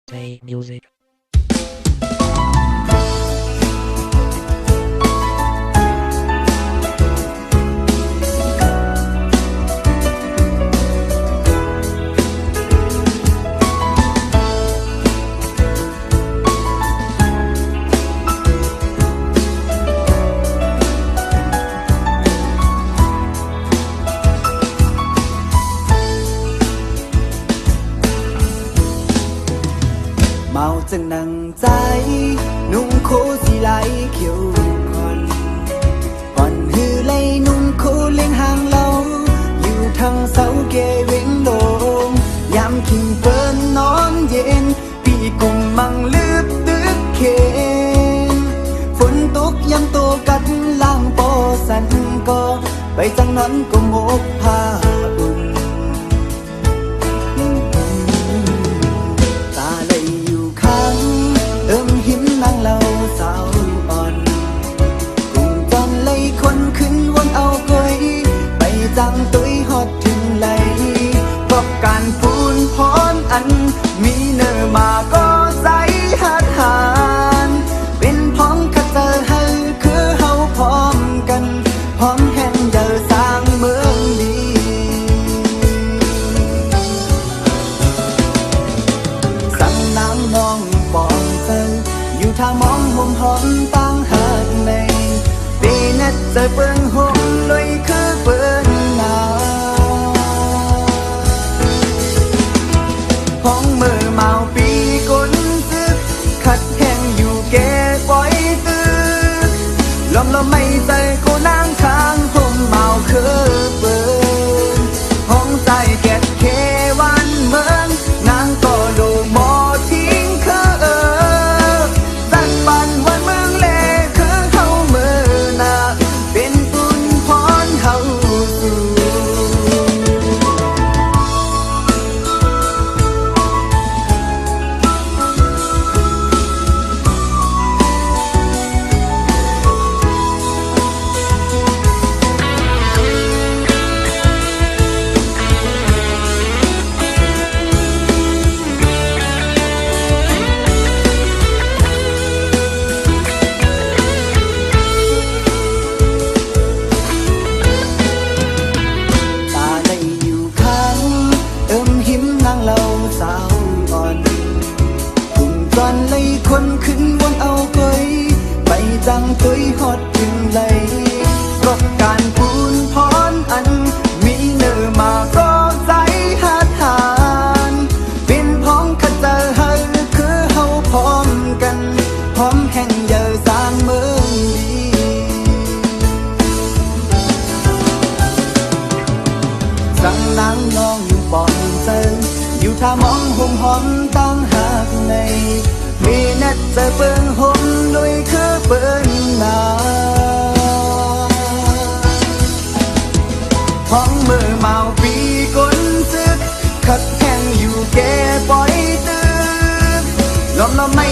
Play music.เมาจึงนั่งใจนุ่งโคสีไหลเขียวก่อนฮือไลนุ่งโคเลี้ยงห่างเราอยู่ทางเสาเกเวงโดงยามคิงเปิ้นนอนเย็นปีกุ่มมังลืบตึกเคนฝนตกยามโตกัดล่างปอสันก็ไปจังนั้นก็มกผ้าอุ่นนางเล่าสาวอ่อนกุ้งจอนเลยคนขึ้นวนเอาก้อยไปจังตุ้ยฮอดถึงไหลพบการปูนพรอันมีเนื้อมาก็ใสหัดหานเป็นพ้องขัดเจอให้คือเฮาพร้อมกันพร้อมแห่งเดินสร้างเมืองดีสั่งน้ำน้องปองเจออยู่ทางมองมุมหอมตั้งหักในปีนัดเจอเปิ้งหงลอยคือเปิ้งหนาวห้องมือเมาปีก้นซึกขัดแห้งอยู่แก่ปล่อยตึกลมไม่ใจกูนั่งข้างห้องเมาคือเปิ้งห้องใจแก่เควันเมืองนางก็ดูหมอทิ้งคือปันวันเมืองเล่คือเฮาเมื่อนาเป็นบุญพรเฮาสู่สาวอ่อนกลุ่มจอนเลยคนขึ้นวนเอาก้อยไปจังตุ้ยฮอดถึงไหลรบการปูนพรอันมีเนื้อมาก็ใจหัดหานเป็นพ้องขัดเจอให้คือเฮาพร้อมกันพร้อมแห่งเยอะสร้างเมืองดีสั่งนางน้องปองเจออยู่ท่ามองห่มหอมตั้งหักในมีนัดเจอเปิ้งห่มลุยคือเปิ้งหนาวห้องมือเมาปีก้นซึกขัดแห้งอยู่แก่ปล่อยตึกลมไม่